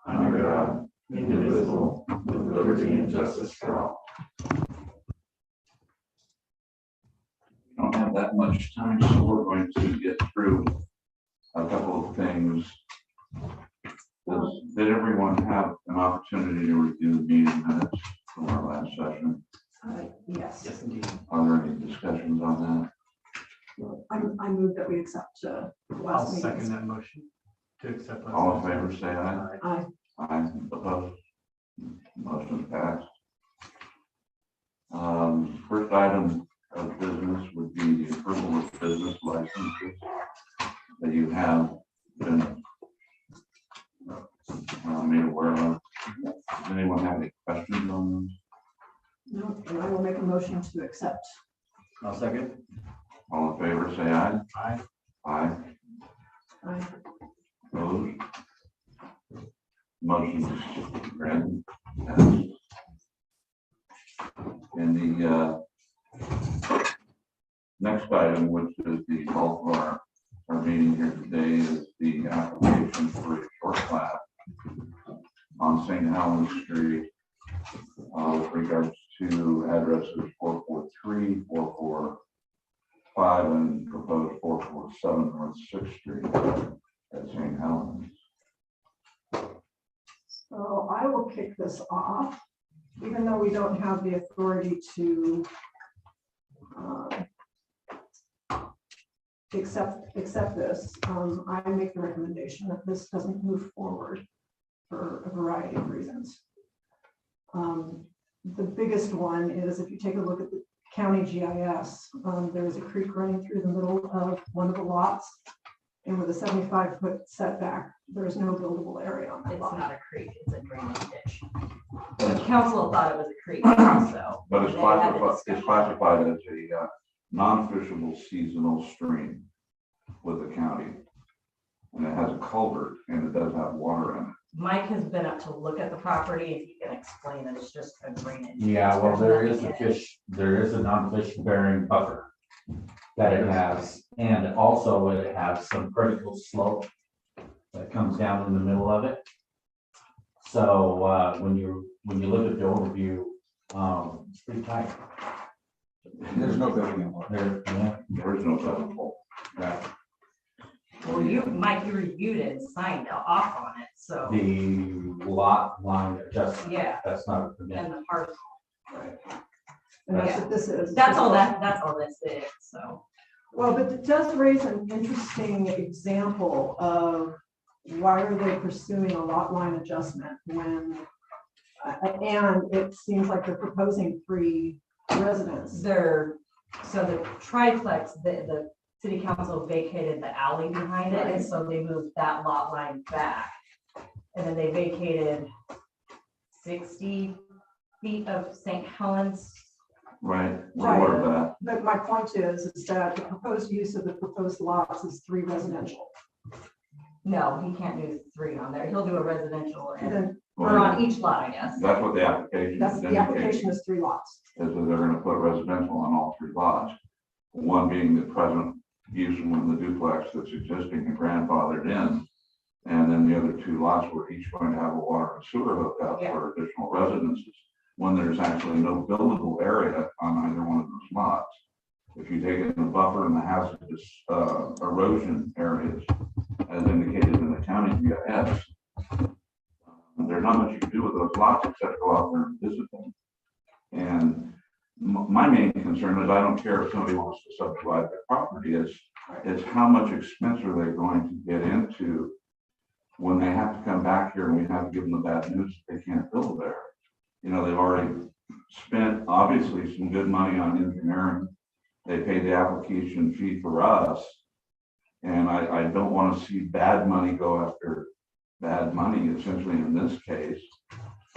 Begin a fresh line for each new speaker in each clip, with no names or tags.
under God, indivisible, with liberty and justice for all. We don't have that much time, so we're going to get through a couple of things. Did everyone have an opportunity to review the meeting minutes from our last session?
Yes.
Yes, indeed. Are there any discussions on
I move that we accept
I'll
last
second
meeting's.
that motion to accept.
that? All in favor, say aye.
Aye.
Aye. Opposed? Motion passed. First item of business would be the approval of business licenses that you have been made aware of. Does anyone have any questions on them?
No, and I will make a motion to accept.
I'll second.
All in favor, say aye.
Aye.
Aye.
Aye.
Opposed? Motion is granted. And the next item, which is the bulk of our meeting here today, is the application for a short plat on St. Helens Street with regards to addresses 443, 445, and proposed 447 North 6th Street at St. Helens.
So I will kick this off, even though we don't have the authority to accept this. I make the recommendation that this doesn't move forward for a variety of reasons. The biggest one is if you take a look at the county GIS, there is a creek running through the middle of one of the lots. And with a 75-foot setback, there is no buildable area on that
It's
lot.
not a creek, it's a drainage ditch. The council thought it was a creek, so.
But it's
they had a
classified
discussion.
as a non-fishable seasonal stream with the county. And it has a culvert and it does have water in it.
Mike has been up to look at the property, if you can explain it, it's just a drainage.
Yeah, well,
There's
there is
nothing
a
in it.
fish, there is a non-fish bearing buffer that it has, and also it has some critical slope that comes down in the middle of it. So, when you look at the overview, it's pretty tight.
There's no building in
There, yeah,
There is no fishable.
right.
Well, Mike, you reviewed it and signed off on it, so,
The lot line adjustment,
yeah,
that's not a permit.
and the parcel,
And that's what this is.
that's all this is, so.
Well, but it does raise an interesting example of why are they pursuing a lot line adjustment when, and it seems like they're proposing 3 residents.
So the triplex, the city council vacated the alley behind it, and so they moved that lot line back. And then they vacated 60 feet of St. Helens.
Right, we're aware of that.
But my point is that the proposed use of the proposed lots is 3 residential.
No, he can't do 3 on there. He'll do a residential
And
and,
then
or on each lot, I guess.
That's what the application
that's, the
indicates,
application is 3 lots.
is that they're gonna put residential on all 3 lots. One being the present use of the duplex that's existing and grandfathered in. And then the other 2 lots were each going to have a water and sewer hookup for additional residences. When there's actually no buildable area on either one of those lots. If you take in the buffer and the hazardous erosion areas, as indicated in the county GIS, there's not much you can do with those lots except go out there and visit them. And my main concern is I don't care if somebody wants to subdivide their property, it's how much expense are they going to get into when they have to come back here and we have to give them the bad news that they can't build there. You know, they've already spent obviously some good money on engineering. They paid the application fee for us. And I don't want to see bad money go after bad money, essentially in this case,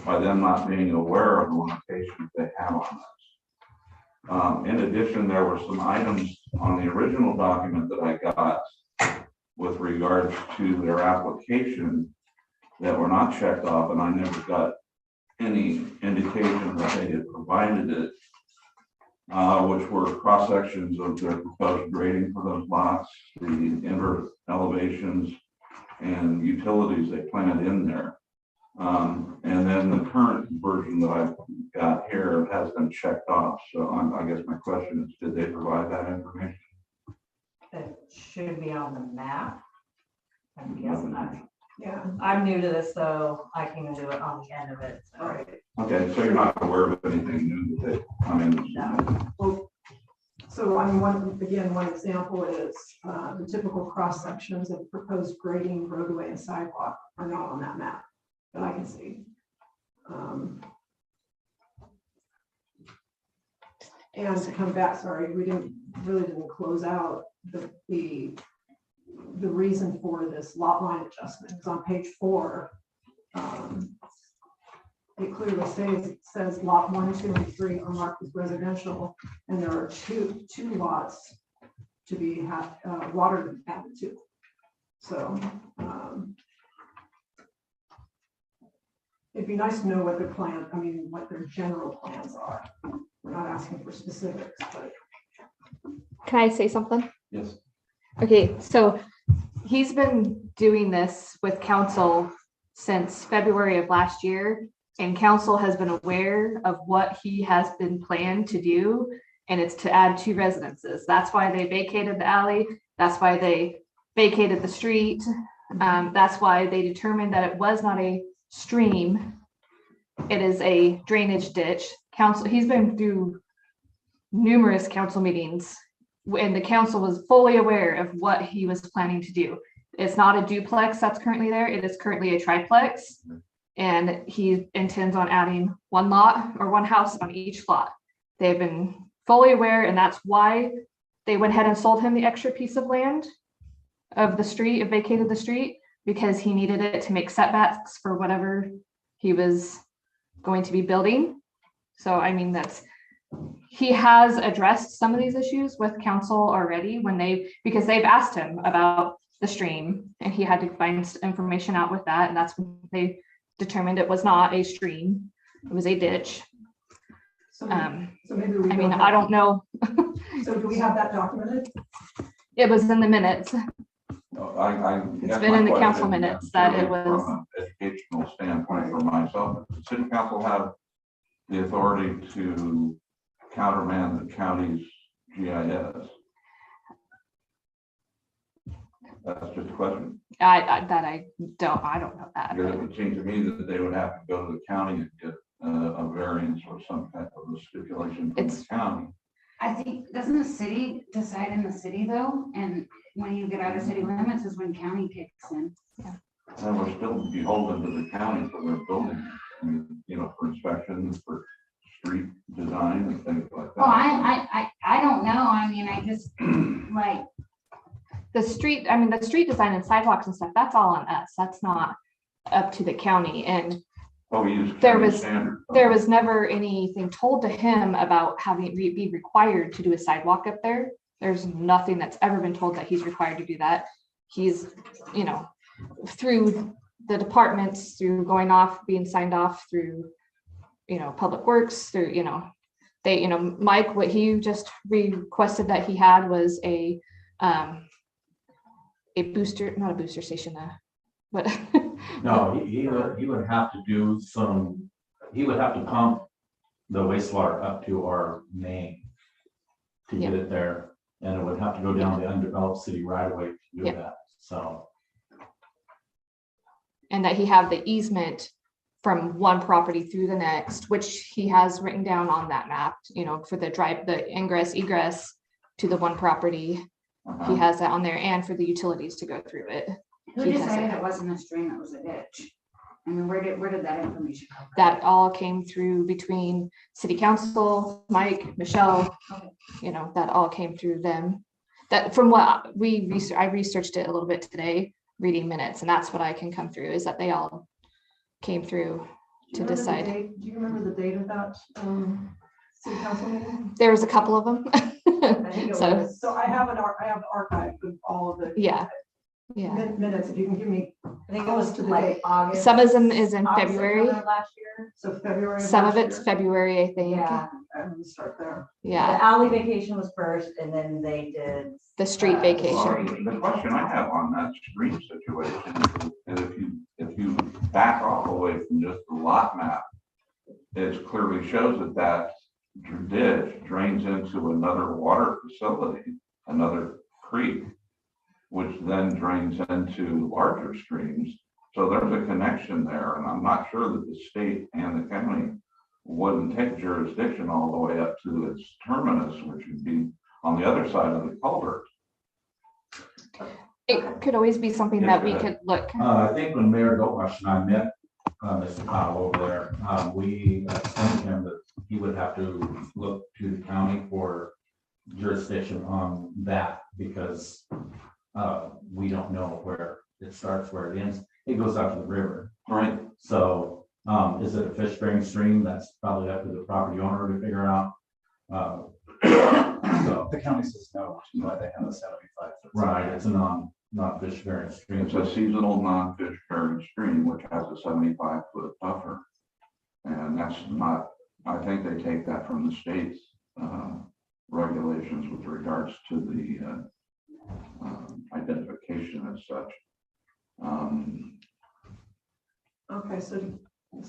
by them not being aware of the limitations they have on this. In addition, there were some items on the original document that I got with regards to their application that were not checked off, and I never got any indication that they had provided it, which were cross sections of their proposed grading for those lots, the inver elevations and utilities they planted in there. And then the current version that I've got here has been checked off. So I guess my question is, did they provide that information?
It should be on the map. I'm guessing
Yeah,
I'm new to this, so I can even do it on the end of it. So.
all right.
Okay, so you're not aware of anything new that they come in?
Well, so one example is the typical cross sections of proposed grading, roadway and sidewalk are not on that map that I can see. And to come back, sorry, we really didn't close out the reason for this lot line adjustment. It's on page 4. It clearly says lot 1, 2, and 3 are marked as residential, and there are two lots to be water added to. So it'd be nice to know what their plan, what their general plans are. We're not asking for specifics, but
Can I say something?
Yes.
Okay, so he's been doing this with council since February of last year, and council has been aware of what he has been planned to do, and it's to add 2 residences. That's why they vacated the alley. That's why they vacated the street. That's why they determined that it was not a stream. It is a drainage ditch. Council, he's been through numerous council meetings, and the council was fully aware of what he was planning to do. It's not a duplex that's currently there. It is currently a triplex. And he intends on adding 1 lot or 1 house on each lot. They've been fully aware, and that's why they went ahead and sold him the extra piece of land of the street, vacated the street, because he needed it to make setbacks for whatever he was going to be building. So, he has addressed some of these issues with council already because they've asked him about the stream, and he had to find information out with that. And that's when they determined it was not a stream, it was a ditch.
so maybe we
I don't know.
So do we have that documented?
It was in the minutes.
It's
been in the council minutes that it was.
From an educational standpoint for myself, does the city council have the authority to countermand the county's GIS? That's just a question.
I don't know that.
Because it would seem to me that they would have to go to the county and get a variance or some type of a stipulation from the county.
I think, doesn't the city decide in the city though? And when you get out of city limits is when county kicks in.
And we're still beholden to the county for their building, for inspections, for street design and things like that.
Well, I don't know. I just like.
The street design and sidewalks and stuff, that's all on us. That's not up to the county. And
We use
there
county
was
standards.
there was never anything told to him about having be required to do a sidewalk up there. There's nothing that's ever been told that he's required to do that. He's, through the departments, through going off, being signed off through, public works, through, they, Mike, what he just requested that he had was a booster, not a booster station, but
No, he would have to do he would have to pump the wastewater up to our main to get it there. And it would have to go down the undeveloped city right away to do that, so.
and that he have the easement from one property through the next, which he has written down on that map, for the ingress, egress to the one property. He has that on there, and for the utilities to go through it.
Who
He has
decided
it.
it wasn't a stream, it was a ditch? Where did that information come from?
That all came through between city council, Mike, Michelle, that all came through them. That from what I researched it a little bit today, reading minutes, and that's what I can come through, is that they all came through to decide.
Do you remember the date of that city council meeting?
There was a couple of them.
I think it
So-
was.
So I have the archive of all of the
Yeah.
minutes, if you can give me.
I think it was
to the
like
date.
August.
Some of them is in
August,
February.
September Last year.
So February.
Some of
last
it's
year?
February, I think.
Yeah.
I'm gonna start there.
Yeah,
The alley vacation was first, and then they did.
the street vacation.
Well, the question I have on that stream situation is if you back off away from just the lot map, it clearly shows that that ditch drains into another water facility, another creek, which then drains into larger streams. So there's a connection there, and I'm not sure that the state and the county wouldn't take jurisdiction all the way up to its terminus, which would be on the other side of the culvert.
It could always be something that we could look.
I think when Mayor Goldwash and I met, Mr. Powell over there, we explained to him that he would have to look to the county for jurisdiction on that because we don't know where it starts, where it ends. It goes out to the river.
Right.
So is it a fish bearing stream? That's probably up to the property owner to figure out. So,
The county says no, which is why they have a 75 foot.
right, it's a not fish bearing stream.
It's a seasonal non-fish bearing stream, which has a 75-foot buffer. And that's not, I think they take that from the state's regulations with regards to the identification as such.
Okay, so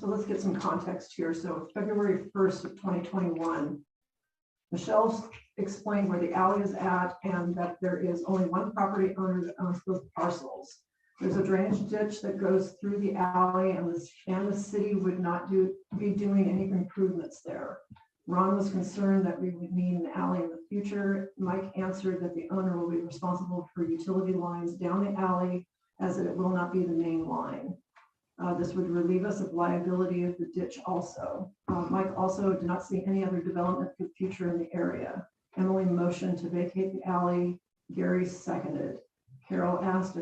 let's get some context here. So February 1st of 2021, Michelle's explained where the alley is at and that there is only one property owner that owns those parcels. There's a drainage ditch that goes through the alley and the city would not be doing any improvements there. Ron was concerned that we would need an alley in the future. Mike answered that the owner will be responsible for utility lines down the alley as it will not be the main line. This would relieve us of liability of the ditch also. Mike also did not see any other development for the future in the area. Emily motioned to vacate the alley. Gary seconded. Carol asked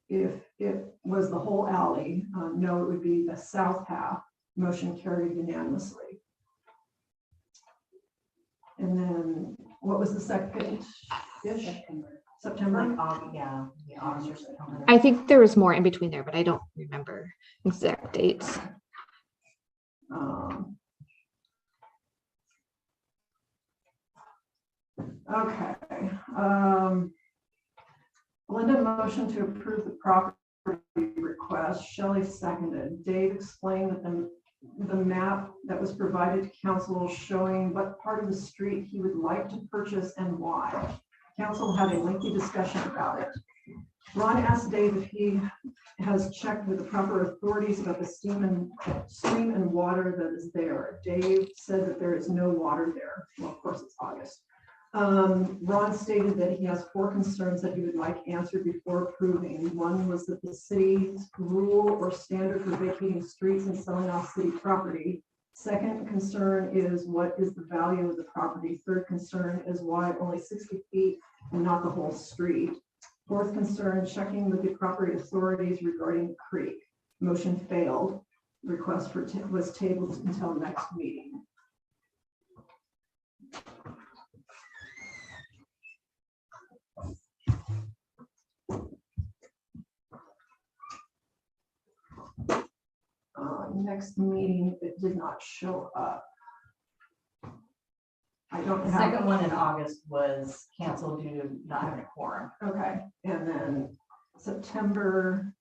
if it was the whole alley. No, it would be the south half. Motion carried unanimously. And then what was the second? September?
Like, yeah, August or September.
I think there was more in between there, but I don't remember exact dates.
Okay. Linda motioned to approve the property request. Shelley seconded. Dave explained that the map that was provided to council showing what part of the street he would like to purchase and why. Council had a lengthy discussion about it. Ron asked Dave if he has checked with the proper authorities about the stream and water that is there. Dave said that there is no water there. Well, of course, it's August. Ron stated that he has 4 concerns that he would like answered before approving. One was that the city's rule or standard for vacating streets and selling off city property. Second concern is what is the value of the property. Third concern is why only 60 feet and not the whole street. Fourth concern, checking with the property authorities regarding the creek. Motion failed. Request was tabled until next meeting. Next meeting, it did not show up. I don't
The
have.
second one in August was canceled due to not having a quorum.
Okay, and then September,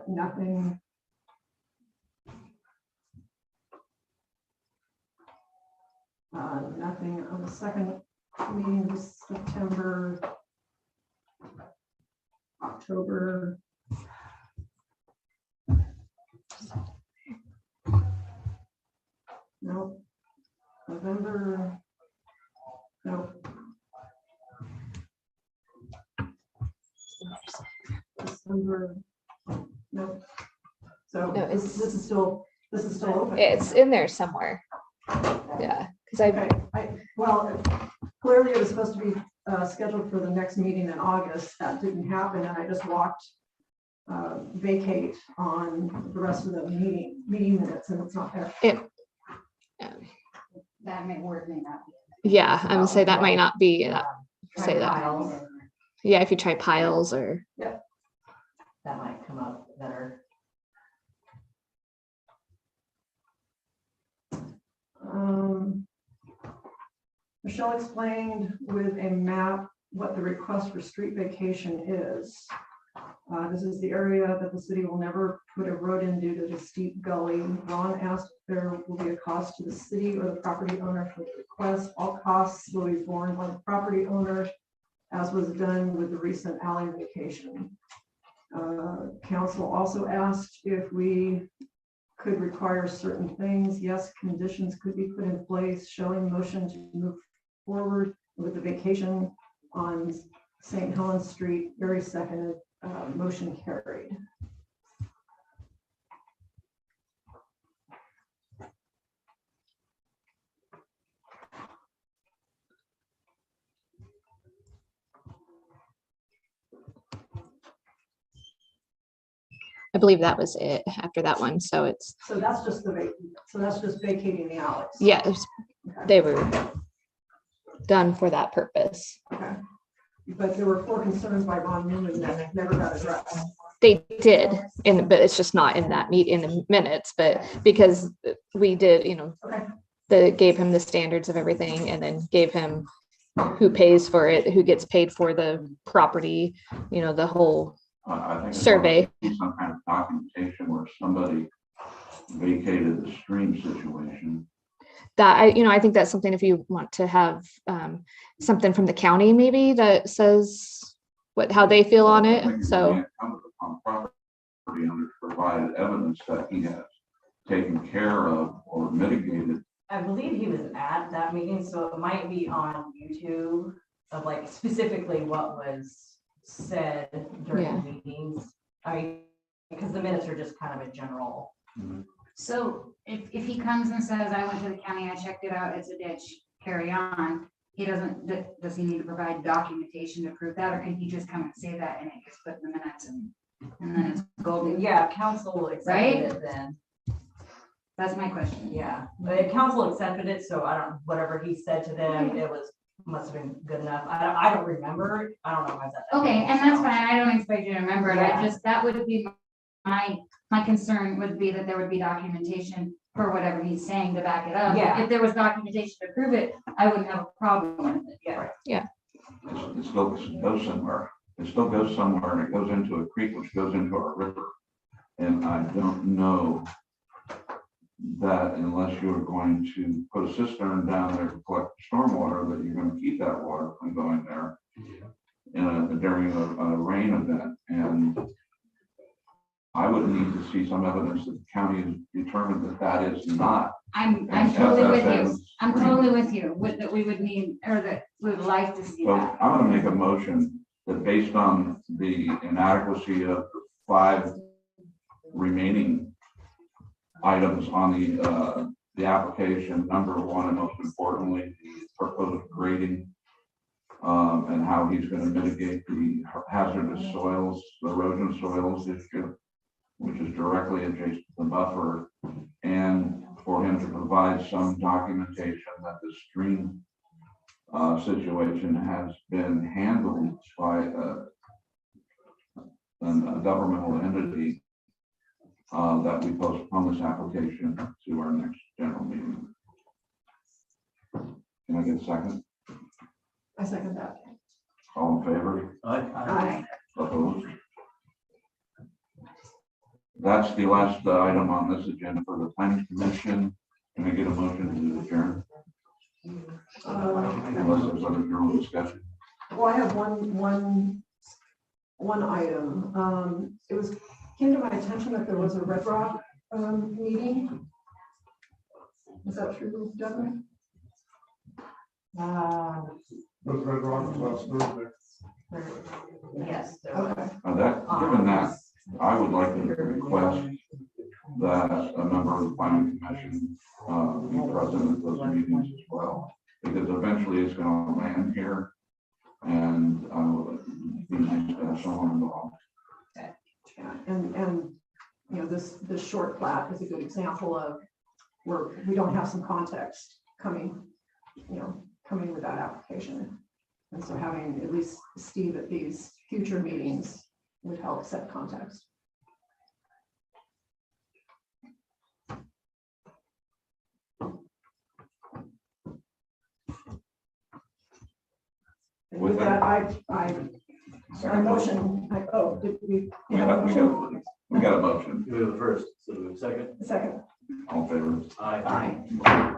nothing. Nothing on the second meeting of September, October. No. November. No. December. No. So
No,
this is still open.
It's in there somewhere. Yeah, because
Well, clearly it was supposed to be scheduled for the next meeting in August. That didn't happen, and I just walked vacate on the rest of the meeting minutes, and it's not there.
That may word may not be.
yeah, I would say that might not be,
Try
say that.
files,
Yeah, if you try piles or,
that might come up better.
Michelle explained with a map what the request for street vacation is. This is the area that the city will never put a road in due to the steep gully. Ron asked if there will be a cost to the city or the property owner for the request. All costs will be borne by the property owner, as was done with the recent alley vacation. Council also asked if we could require certain things. Yes, conditions could be put in place showing motion to move forward with the vacation on St. Helens Street. Very seconded, motion carried.
I believe that was it after that one. So it's,
So that's just vacating the alleys.
yeah,
Okay.
they were done for that purpose.
Okay. But there were 4 concerns by Ron Newman that never got addressed.
They did, but it's just not in that in the minutes, but because we did,
Okay.
gave him the standards of everything and then gave him who pays for it, who gets paid for the property, the whole
I think.
survey.
Some kind of documentation where somebody vacated the stream situation.
That I think that's something if you want to have something from the county maybe that says how they feel on
I think
it. So
incumbent upon property owner to provide evidence that he has taken care of or mitigated.
I believe he was at that meeting, so it might be on YouTube of like specifically what was said during
Yeah.
the meetings. I mean, because the minutes are just kind of a general.
So if he comes and says, I went to the county, I checked it out, it's a ditch, carry on, does he need to provide documentation to prove that, or can he just come and say that and it gets put in the minutes and then it's golden?
Yeah, council will accept
Right?
it then.
That's my question.
Yeah, the council accepted it, so I don't, whatever he said to them, it must have been good enough. I don't remember. I don't know if I was at that.
Okay,
meeting,
and that's
so.
fine, I don't expect you to remember it,
Yeah.
that would be my concern would be that there would be documentation for whatever he's saying to back it up.
Yeah.
If there was documentation to prove it, I wouldn't have a problem with it.
Yeah.
It still goes somewhere. It still goes somewhere and it goes into a creek, which goes into our river. And I don't know that unless you're going to put a cistern down there to collect stormwater, that you're going to keep that water from going there during a rain event. And I would need to see some evidence that the county has determined that is not.
I'm
And
totally with you,
FFM
I'm totally with you, that we would need, or that we would like to see
So
that.
I'm gonna make a motion that based on the inadequacy of the 5 remaining items on the application, number 1, and most importantly, the proposed grading, and how he's gonna mitigate the hazardous soils, erosion soils issue, which is directly adjacent to the buffer, and for him to provide some documentation that the stream situation has been handled by a governmental entity, that we postpone this application to our next general meeting. Can I get a second?
I second that.
All in favor?
Aye.
Opposed? That's the last item on this agenda for the planning commission. Can I get a motion to adjourn? Unless there's other general discussion.
Well, I have one item. It came to my attention that there was a Red Rock meeting. Is that true, Devin?
With Red Rock last Thursday.
Yes. there
Okay.
was.
Given that, I would like to request that a member of the planning commission be present at those meetings as well, because eventually it's going to land here, and it'd be nice to have someone involved.
Yeah, and this short plat is a good example of where we don't have some context coming with that application. And so having at least Steve at these future meetings would help set context. And with that, I Our motion, did we?
We got a motion.
We have a first, so we have a second.
Second.
All in favor?
Aye.
Aye.